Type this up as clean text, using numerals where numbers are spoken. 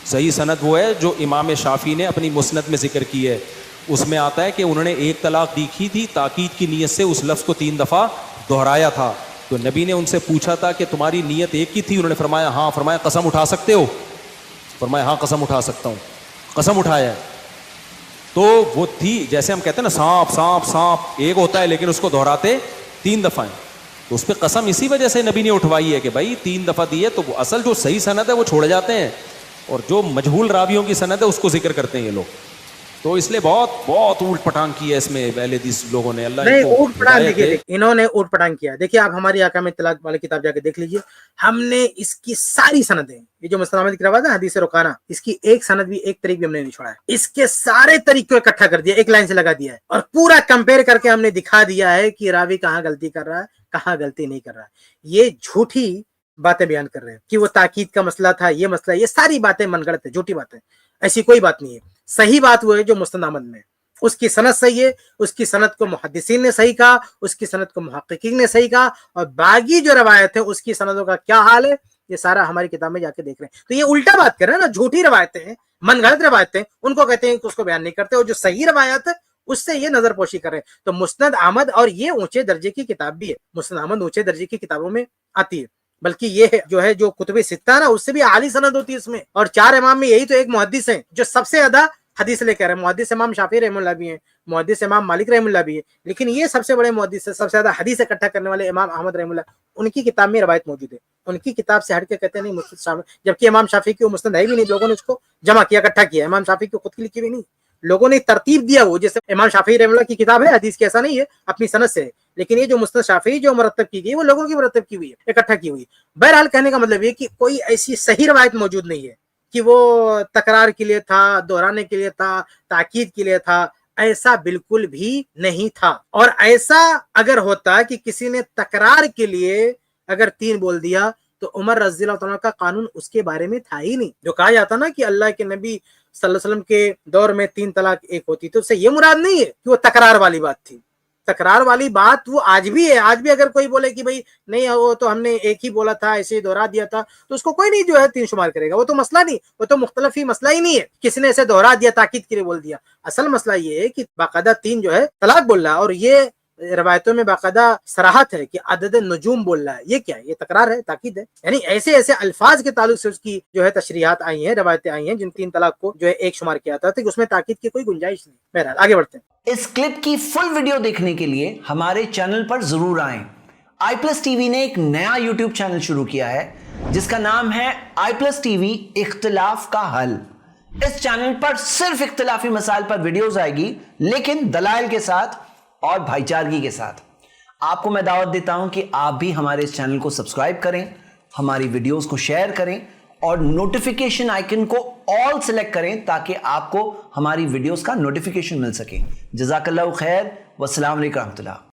صحیح سند وہ ہے جو امام شافعی نے اپنی مسند میں ذکر کی ہے. اس میں آتا ہے کہ انہوں نے ایک طلاق دی تھی تاکید کی نیت سے اس لفظ کو 3 دفعہ دہرایا تھا. تو نبی نے ان سے پوچھا تھا کہ تمہاری نیت ایک کی تھی؟ انہوں نے فرمایا ہاں. فرمایا قسم اٹھا سکتے ہو؟ فرمایا ہاں قسم اٹھا سکتا ہوں. قسم اٹھایا. تو وہ تھی جیسے ہم کہتے ہیں نا سانپ سانپ سانپ، ایک ہوتا ہے لیکن اس کو دہراتے 3 دفعہ ہیں. تو اس پہ قسم اسی وجہ سے نبی نے اٹھوائی ہے کہ بھائی 3 دفعہ دی ہے. تو وہ اصل جو صحیح سند ہے وہ چھوڑے جاتے ہیں، اور جو مجہول راویوں کی سند ہے اس کو ذکر کرتے ہیں یہ لوگ. تو اس لیے بہت بہت اوٹ پٹانگ کی ہے اس میں اہل حدیث لوگوں نے. اللہ نہیں اوٹ پٹانگ دیکھیے، انہوں نے اوٹ پٹانگ کیا. دیکھیے آپ ہماری احکام اطلاع والی کتاب جا کے دیکھ لیجیے. ہم نے اس کی ساری سندیں، یہ جو مسند احمد کی روایت ہے حدیث رکانہ، اس کی ایک سند بھی ایک طریق بھی ہم نے نہیں چھوڑا ہے. اس کے سارے طریق کو اکٹھا کر دیا، ایک لائن سے لگا دیا ہے، اور پورا کمپیئر کر کے ہم نے دکھا دیا ہے کہ راوی کہاں غلطی کر رہا ہے کہاں غلطی نہیں کر رہا ہے. یہ جھوٹی باتیں بیان کر رہے ہیں کہ وہ تاکید کا مسئلہ تھا، یہ مسئلہ، یہ ساری باتیں من گڑت ہے، جھوٹی باتیں. ایسی کوئی بات نہیں ہے. صحیح بات وہ ہے جو مسند احمد میں، اس کی سند صحیح ہے، اس کی سند کو محدثین نے صحیح کہا، اس کی سند کو محققین نے صحیح کہا، اور باقی جو روایت ہے اس کی سندوں کا کیا حال ہے یہ سارا ہماری کتاب میں جا کے دیکھ رہے ہیں. تو یہ الٹا بات کر رہے ہیں نا، جھوٹی روایتیں ہیں، من گھڑت روایتیں، ان کو کہتے ہیں کہ اس کو بیان نہیں کرتے، اور جو صحیح روایت ہے اس سے یہ نظر پوشی کر رہے ہیں. تو مسند احمد، اور یہ اونچے درجے کی کتاب بھی ہے، مسند احمد اونچے درجے کی کتابوں میں آتی ہے. بلکہ یہ جو ہے جو کتب ستہ نا اس سے بھی اعلی سند ہوتی ہے اس میں. اور 4 امام میں یہی تو ایک محدث ہیں جو سب سے زیادہ حدیث لے کر رہے ہیں. محدث امام شافعی رحمہ اللہ بھی ہیں، محدث امام مالک رحمہ اللہ بھی ہے، لیکن یہ سب سے بڑے محدث ہے، سب سے زیادہ حدیث اکٹھا کرنے والے امام احمد رحمہ اللہ. ان کی کتاب میں روایت موجود ہے، ان کی کتاب سے ہٹ کے کہتے ہیں نہیں مسند شامل، جبکہ امام شافعی کی وہ مسند ہے بھی نہیں، لوگوں نے اس کو جمع کیا، اکٹھا کیا. امام شافعی کی خود کی لکھی بھی نہیں، لوگوں نے ترتیب دیا. وہ جیسے امام شافعی رحمہ اللہ کی کتاب ہے حدیث کی، ایسا نہیں ہے اپنی سند سے ہے، لیکن یہ جو مسند شافعی جو مرتب کی گئی وہ لوگوں کی مرتب کی ہوئی ہے، اکٹھا کی ہوئی. بہرحال کہنے کا مطلب یہ کہ کوئی ایسی صحیح روایت موجود نہیں ہے کہ وہ تکرار کے لیے تھا، دہرانے کے لیے تھا، تاکید کے لیے تھا. ایسا بالکل بھی نہیں تھا. اور ایسا اگر ہوتا کہ کسی نے تکرار کے لیے اگر 3 بول دیا تو عمر رضی اللہ عنہ کا قانون اس کے بارے میں تھا ہی نہیں. جو کہا جاتا نا کہ اللہ کے نبی صلی اللہ علیہ وسلم کے دور میں 3 طلاق ایک ہوتی، تو اس سے یہ مراد نہیں ہے کہ وہ تکرار والی بات تھی. تکرار والی بات وہ آج بھی ہے. آج بھی اگر کوئی بولے کہ بھائی نہیں وہ تو ہم نے ایک ہی بولا تھا، ایسے ہی دوہرا دیا تھا، تو اس کو کوئی نہیں جو ہے 3 شمار کرے گا. وہ تو مسئلہ نہیں، وہ تو مختلف ہی مسئلہ ہی نہیں ہے، کسی نے ایسے دوہرا دیا، تاکید کے لیے بول دیا. اصل مسئلہ یہ ہے کہ باقاعدہ 3 جو ہے طلاق بول رہا ہے، اور یہ روایتوں میں باقاعدہ صراحت ہے کہ عدد نجوم بول رہا ہے. یہ کیا ہے؟ یہ تکرار ہے، تاکید ہے. یعنی ایسے ایسے الفاظ کے تعلق سے اس کی جو ہے تشریحات آئی ہیں، روایتیں آئی ہیں جن 3 طلاق کو جو ہے ایک شمار کیا تھا، تو اس میں تاکید کی کوئی گنجائش نہیں. بہرحال آگے بڑھتے ہیں. اس کلپ کی فل ویڈیو دیکھنے کے لیے ہمارے چینل پر ضرور آئیں. آئی پلس ٹی وی نے ایک نیا یوٹیوب چینل شروع کیا ہے جس کا نام ہے آئی پلس ٹی وی اختلاف کا حل. اس چینل پر صرف اختلافی مسائل پر ویڈیوز آئے گی، لیکن دلائل کے ساتھ اور بھائی چارگی کے ساتھ. آپ کو میں دعوت دیتا ہوں کہ آپ بھی ہمارے اس چینل کو سبسکرائب کریں، ہماری ویڈیوز کو شیئر کریں، اور نوٹیفیکیشن آئیکن کو آل سلیکٹ کریں تاکہ آپ کو ہماری ویڈیوز کا نوٹیفیکیشن مل سکے. جزاک اللہ خیر، والسلام علیکم ورحمۃ اللہ.